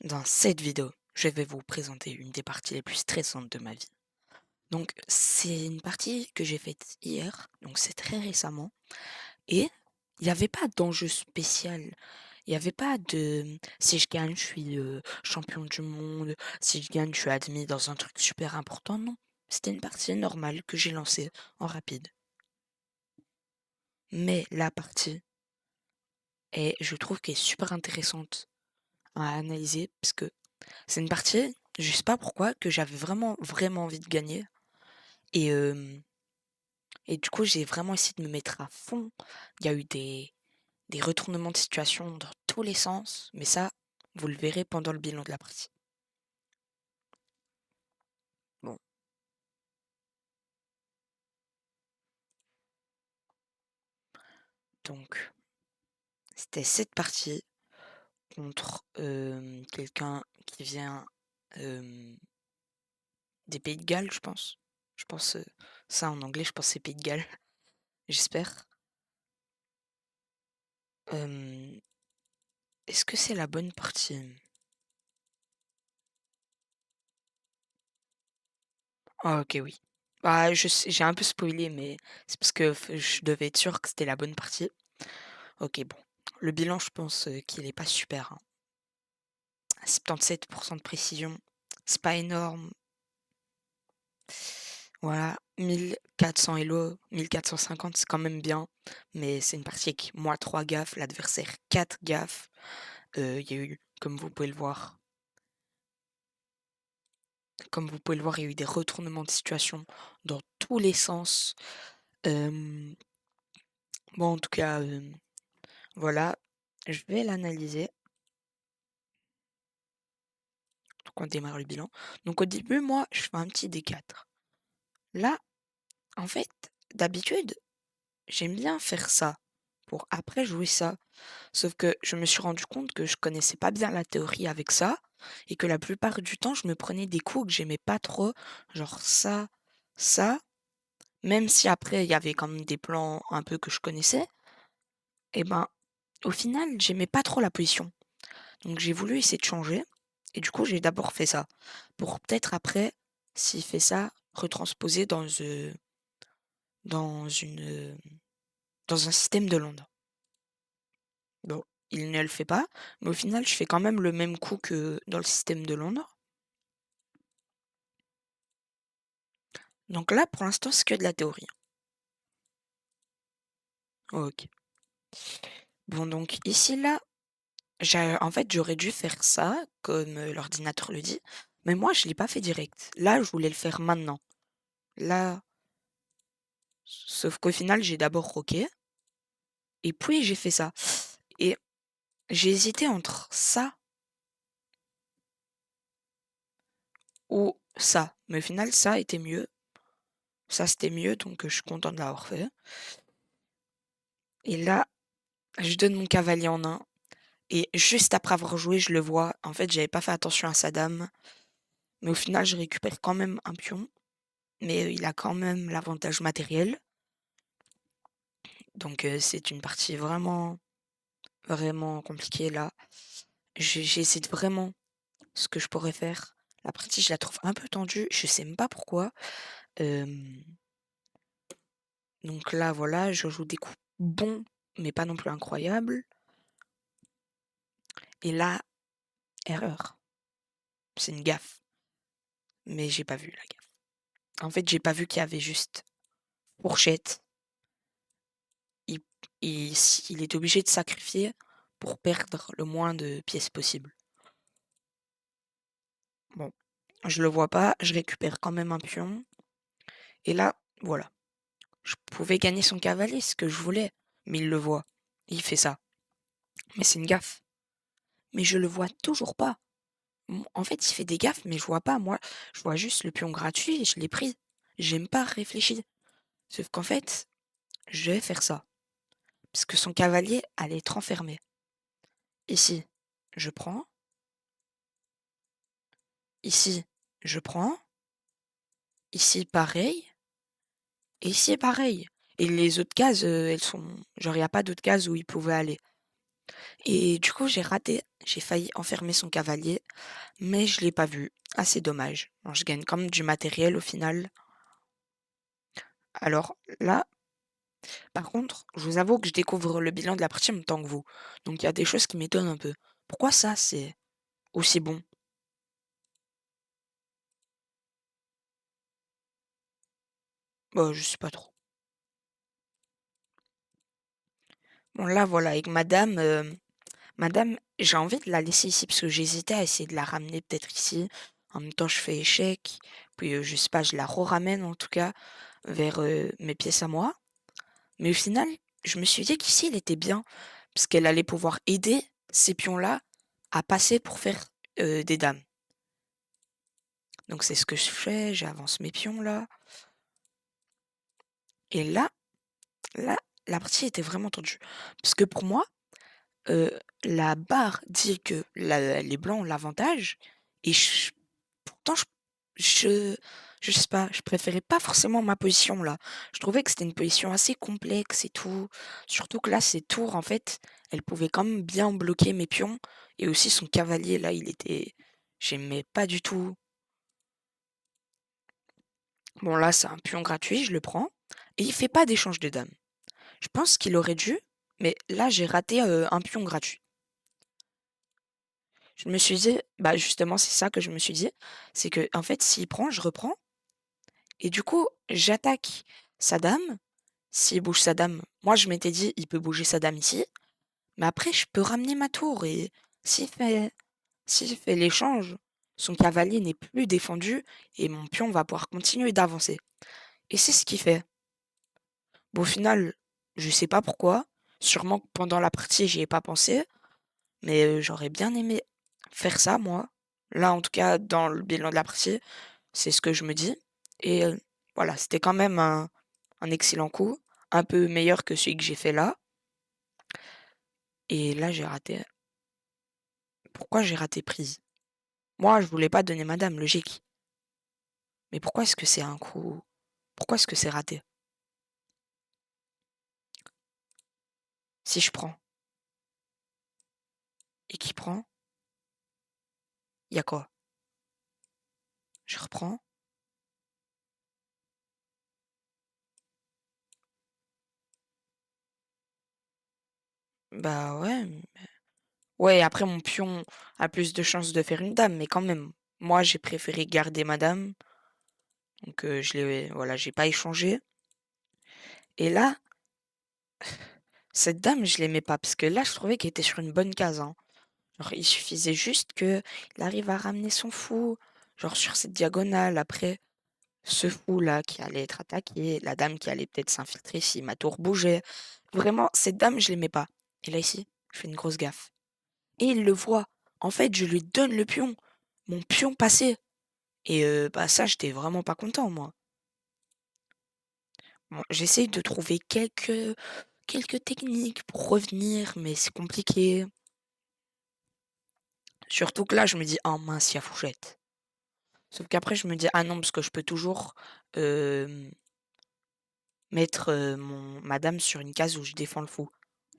Dans cette vidéo, je vais vous présenter une des parties les plus stressantes de ma vie. Donc, c'est une partie que j'ai faite hier, donc c'est très récemment, et il n'y avait pas d'enjeu spécial. Il n'y avait pas de si je gagne, je suis champion du monde, si je gagne, je suis admis dans un truc super important. Non, c'était une partie normale que j'ai lancée en rapide. Mais la partie est, je trouve qu'elle est super intéressante à analyser parce que c'est une partie, je sais pas pourquoi, que j'avais vraiment, vraiment envie de gagner. Et, et du coup, j'ai vraiment essayé de me mettre à fond. Il y a eu des retournements de situation dans tous les sens, mais ça, vous le verrez pendant le bilan de la partie. Bon, donc, c'était cette partie contre quelqu'un qui vient euh, des Pays de Galles, je pense. Je pense ça en anglais, je pense que c'est Pays de Galles, j'espère. Euh, Est-ce que c'est la bonne partie? Ah OK, oui. Bah, j'ai un peu spoilé, mais c'est parce que je devais être sûre que c'était la bonne partie. OK, bon. Le bilan, je pense qu'il est pas super, hein. 77% de précision, c'est pas énorme. Voilà, 1400 Elo, 1450, c'est quand même bien. Mais c'est une partie avec moi 3 gaffes, l'adversaire 4 gaffes. Il y a eu, comme vous pouvez le voir, il y a eu des retournements de situation dans tous les sens. Euh, bon, en tout cas, voilà, je vais l'analyser. Donc on démarre le bilan. Donc au début, moi, je fais un petit D4. Là, en fait, d'habitude, j'aime bien faire ça pour après jouer ça. Sauf que je me suis rendu compte que je connaissais pas bien la théorie avec ça et que la plupart du temps, je me prenais des coups que j'aimais pas trop, genre ça, ça, même si après il y avait quand même des plans un peu que je connaissais, et ben au final, j'aimais pas trop la position. Donc j'ai voulu essayer de changer et du coup, j'ai d'abord fait ça pour peut-être après, s'il fait ça, retransposer dans une, dans un système de Londres. Bon, il ne le fait pas, mais au final, je fais quand même le même coup que dans le système de Londres. Donc là, pour l'instant, c'est que de la théorie. OK. Bon, donc ici, là, en fait, j'aurais dû faire ça, comme l'ordinateur le dit, mais moi, je l'ai pas fait direct. Là, je voulais le faire maintenant. Là, sauf qu'au final, j'ai d'abord roqué, et puis j'ai fait ça. Et j'ai hésité entre ça ou ça. Mais au final, ça était mieux. Ça, c'était mieux, donc je suis content de l'avoir fait. Et là, je donne mon cavalier en un. Et juste après avoir joué, je le vois. En fait, j'avais pas fait attention à sa dame. Mais au final, je récupère quand même un pion. Mais il a quand même l'avantage matériel. Donc c'est une partie vraiment, vraiment compliquée là. J'hésite vraiment ce que je pourrais faire. La partie, je la trouve un peu tendue. Je sais même pas pourquoi. Euh, donc là, voilà, je joue des coups bons, mais pas non plus incroyables. Et là, erreur. C'est une gaffe. Mais j'ai pas vu la gaffe. En fait, j'ai pas vu qu'il y avait juste fourchette. Il, il est obligé de sacrifier pour perdre le moins de pièces possible. Bon, je le vois pas, je récupère quand même un pion. Et là, voilà. Je pouvais gagner son cavalier, ce que je voulais. Mais il le voit. Il fait ça. Mais c'est une gaffe. Mais je le vois toujours pas. En fait, il fait des gaffes, mais je vois pas. Moi, je vois juste le pion gratuit et je l'ai pris. J'ai même pas réfléchi. Sauf qu'en fait, je vais faire ça. Parce que son cavalier allait être enfermé. Ici, je prends. Ici, je prends. Ici, pareil. Et ici, pareil. Et les autres cases, elles sont... Genre, il n'y a pas d'autres cases où il pouvait aller. Et du coup, j'ai raté. J'ai failli enfermer son cavalier, mais je l'ai pas vu. Ah, c'est dommage. Bon, je gagne quand même du matériel au final. Alors là, par contre, je vous avoue que je découvre le bilan de la partie en même temps que vous. Donc il y a des choses qui m'étonnent un peu. Pourquoi ça, c'est aussi bon? Bah, je sais pas trop. Bon, là, voilà, avec madame, madame, j'ai envie de la laisser ici parce que j'hésitais à essayer de la ramener peut-être ici. En même temps, je fais échec. Puis, je sais pas, je la re-ramène en tout cas vers mes pièces à moi. Mais au final, je me suis dit qu'ici, elle était bien parce qu'elle allait pouvoir aider ces pions-là à passer pour faire des dames. Donc, c'est ce que je fais. J'avance mes pions là. Et là, la partie était vraiment tendue. Parce que pour moi, Heu, la barre dit que la les blancs ont l'avantage et pourtant je je sais pas, je préférais pas forcément ma position là. Je trouvais que c'était une position assez complexe et tout. Surtout que là, ses tours, en fait, elle pouvait quand même bien bloquer mes pions et aussi son cavalier là, j'aimais pas du tout. Bon là, c'est un pion gratuit, je le prends et il fait pas d'échange de dames. Je pense qu'il aurait dû, mais là, j'ai raté, un pion gratuit. Je me suis dit bah, justement, c'est ça que je me suis dit, c'est que en fait, s'il prend, je reprends et du coup, j'attaque sa dame. S'il bouge sa dame, moi, je m'étais dit: «Il peut bouger sa dame ici», mais après je peux ramener ma tour et s'il fait s'il fait l'échange, son cavalier n'est plus défendu et mon pion va pouvoir continuer d'avancer et c'est ce qu'il fait. Bon, au final, je sais pas pourquoi, sûrement que pendant la partie, j'y ai pas pensé, mais j'aurais bien aimé faire ça moi. Là, en tout cas, dans le bilan de la partie, c'est ce que je me dis et voilà, c'était quand même un excellent coup, un peu meilleur que celui que j'ai fait là et là, j'ai raté. Pourquoi j'ai raté prise? Moi, je voulais pas donner madame, logique, mais pourquoi est-ce que c'est un coup pourquoi est-ce que c'est raté? Si je prends et qu'il prend, il y a quoi? Je reprends, bah, ouais, ouais, après mon pion a plus de chances de faire une dame, mais quand même, moi, j'ai préféré garder madame, donc je l'ai voilà, j'ai pas échangé et là, cette dame, je l'aimais pas parce que là, je trouvais qu'elle était sur une bonne case, hein. Genre, il suffisait juste qu'il arrive à ramener son fou, genre sur cette diagonale. Après, ce fou-là qui allait être attaqué, la dame qui allait peut-être s'infiltrer si ma tour bougeait. Vraiment, cette dame, je l'aimais pas. Et là, ici, je fais une grosse gaffe. Et il le voit. En fait, je lui donne le pion. Mon pion passé. Et bah ça, j'étais vraiment pas content, moi. Bon, j'essaye de trouver quelques techniques pour revenir, mais c'est compliqué. Surtout que là, je me dis: «Oh mince, il y a fourchette». Sauf qu'après je me dis: «Ah non» parce que je peux toujours, hem, mettre, mon ma dame sur une case où je défends le fou.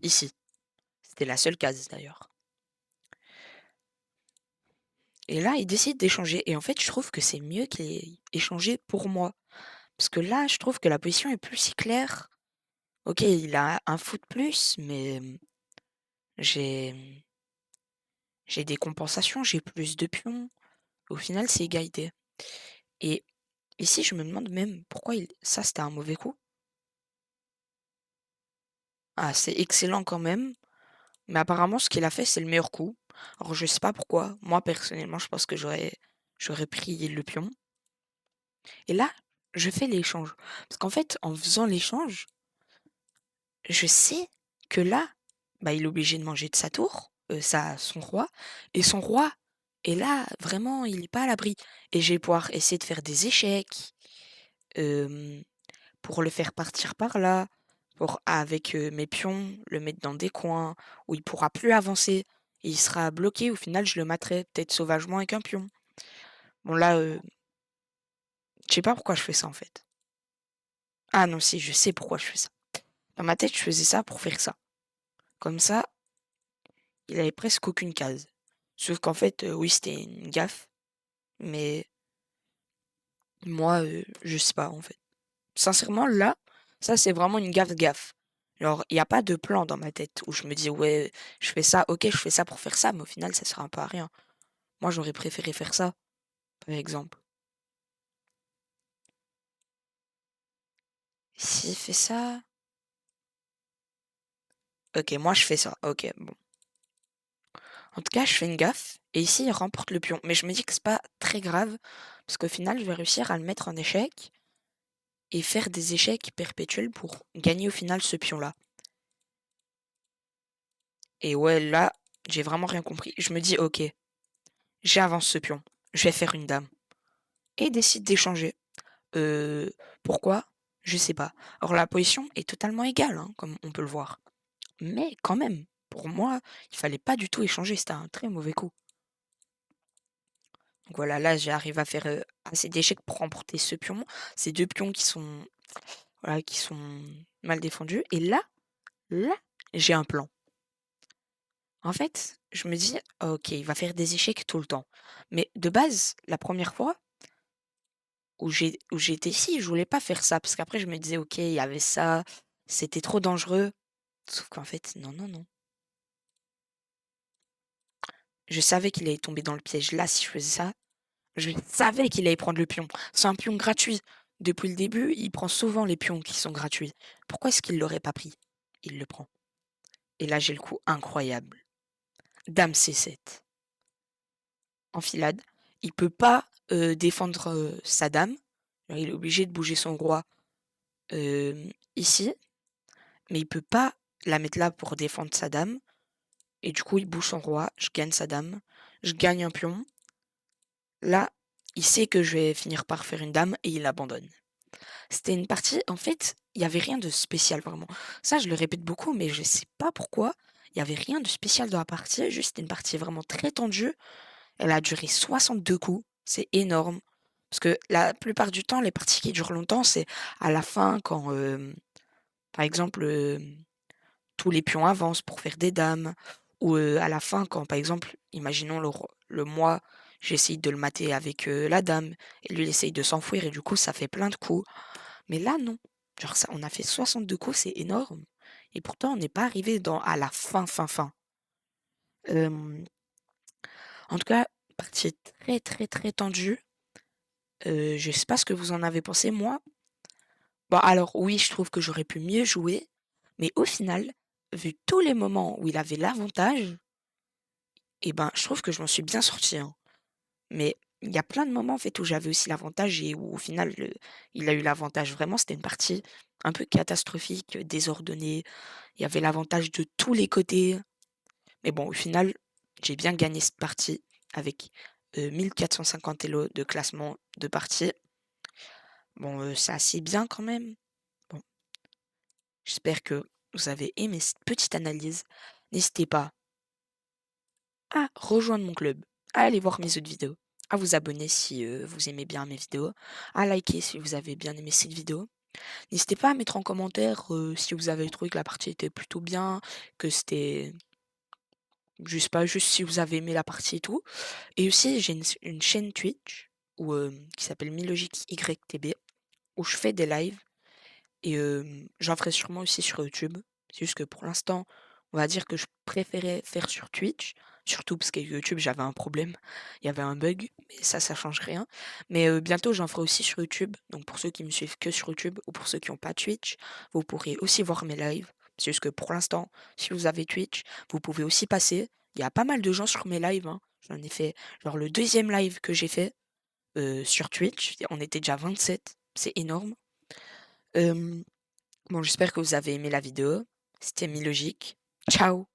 Ici, c'était la seule case d'ailleurs et là, il décide d'échanger et en fait, je trouve que c'est mieux qu'il ait échangé pour moi. Parce que là, je trouve que la position est plus si claire. OK, il a un fou de plus, mais, j'ai, j'ai des compensations, j'ai plus de pions. Au final, c'est égalité et ici, je me demande même pourquoi il ça, c'était un mauvais coup? Ah, c'est excellent quand même. Mais apparemment, ce qu'il a fait, c'est le meilleur coup. Alors, je sais pas pourquoi. Moi, personnellement, je pense que j'aurais pris le pion. Et là, je fais l'échange. Parce qu'en fait, en faisant l'échange, je sais que là, bah, il est obligé de manger de sa tour, son roi. Et son roi est là, vraiment, il est pas à l'abri. Et je vais pouvoir essayer de faire des échecs euh, pour le faire partir par là, pour, avec mes pions, le mettre dans des coins où il pourra plus avancer. Et il sera bloqué, au final, je le materai peut-être sauvagement avec un pion. Bon là, je sais pas pourquoi je fais ça en fait. Ah non, si, je sais pourquoi je fais ça. Dans ma tête, je faisais ça pour faire ça. Comme ça, il avait presque aucune case. Sauf qu'en fait, oui, c'était une gaffe, mais moi, je sais pas, en fait. Sincèrement, là, ça, c'est vraiment une gaffe. Alors, il y a pas de plan dans ma tête où je me dis: «Ouais, je fais ça, OK, je fais ça pour faire ça», mais au final, ça sert un peu à rien. Moi, j'aurais préféré faire ça, par exemple. S'il fait ça, OK, moi, je fais ça. OK, bon. En tout cas, je fais une gaffe et ici, il remporte le pion. Mais je me dis que c'est pas très grave parce qu'au final, je vais réussir à le mettre en échec et faire des échecs perpétuels pour gagner au final ce pion-là. Et ouais, là, j'ai vraiment rien compris. Je me dis: «OK, j'avance ce pion, je vais faire une dame» et il décide d'échanger. Heu, Pourquoi? Je sais pas. Alors la position est totalement égale, hein, comme on peut le voir. Mais quand même, pour moi, il fallait pas du tout échanger, c'était un très mauvais coup. Donc voilà, là, j'arrive à faire, assez d'échecs pour remporter ce pion. Ces 2 pions qui sont, voilà, qui sont mal défendus et là, j'ai un plan. En fait, je me dis: «OK, il va faire des échecs tout le temps». Mais de base, la première fois où j'étais ici, je voulais pas faire ça parce qu'après je me disais: «OK, il y avait ça, c'était trop dangereux». Sauf qu'en fait, non, non, non. Je savais qu'il allait tomber dans le piège. Là, si je faisais ça, je savais qu'il allait prendre le pion. C'est un pion gratuit. Depuis le début, il prend souvent les pions qui sont gratuits. Pourquoi est-ce qu'il l'aurait pas pris? Il le prend. Et là, j'ai le coup incroyable. Dame C7. Enfilade. Il peut pas, défendre, sa dame. Il est obligé de bouger son roi, ici, mais il peut pas la mettre là pour défendre sa dame et du coup, il bouge son roi, je gagne sa dame, je gagne un pion. Là, il sait que je vais finir par faire une dame et il abandonne. C'était une partie, en fait, il y avait rien de spécial vraiment. Ça, je le répète beaucoup, mais je sais pas pourquoi. Il y avait rien de spécial dans la partie, juste c'était une partie vraiment très tendue. Elle a duré 62 coups, c'est énorme. Parce que la plupart du temps, les parties qui durent longtemps, c'est à la fin quand, par exemple, tous les pions avancent pour faire des dames ou, à la fin quand, par exemple, imaginons le moi, j'essaye de le mater avec, la dame et lui il essaye de s'enfuir et du coup ça fait plein de coups. Mais là non, genre ça on a fait 62 coups, c'est énorme et pourtant on n'est pas arrivé dans à la fin. Hem, En tout cas, partie très tendue. Je sais pas ce que vous en avez pensé. Moi, bon alors oui, je trouve que j'aurais pu mieux jouer, mais au final, vu tous les moments où il avait l'avantage et ben, je trouve que je m'en suis bien sortie, hein. Mais il y a plein de moments, en fait, où j'avais aussi l'avantage et où au final, il a eu l'avantage. Vraiment, c'était une partie un peu catastrophique, désordonnée. Il y avait l'avantage de tous les côtés. Mais bon, au final, j'ai bien gagné cette partie avec, 1 450 Elo de classement de partie. Bon, c'est assez bien quand même. Bon, j'espère que vous avez aimé cette petite analyse. N'hésitez pas à rejoindre mon club, à aller voir mes autres vidéos, à vous abonner si, vous aimez bien mes vidéos, à liker si vous avez bien aimé cette vidéo. N'hésitez pas à mettre en commentaire, si vous avez trouvé que la partie était plutôt bien, que c'était je sais pas, juste si vous avez aimé la partie et tout. Et aussi j'ai une chaîne Twitch où, qui s'appelle MiLogicYTB où je fais des lives et j'en ferai sûrement aussi sur YouTube. C'est juste que pour l'instant, on va dire que je préférais faire sur Twitch, surtout parce que YouTube, j'avais un problème, il y avait un bug, mais ça change rien. Mais bientôt, j'en ferai aussi sur YouTube. Donc pour ceux qui me suivent que sur YouTube ou pour ceux qui ont pas Twitch, vous pourrez aussi voir mes lives. C'est juste que pour l'instant, si vous avez Twitch, vous pouvez aussi passer. Il y a pas mal de gens sur mes lives, hein. J'en ai fait genre le deuxième live que j'ai fait, sur Twitch, on était déjà 27, c'est énorme. Hem Bon, j'espère que vous avez aimé la vidéo. C'était Milogique. Ciao!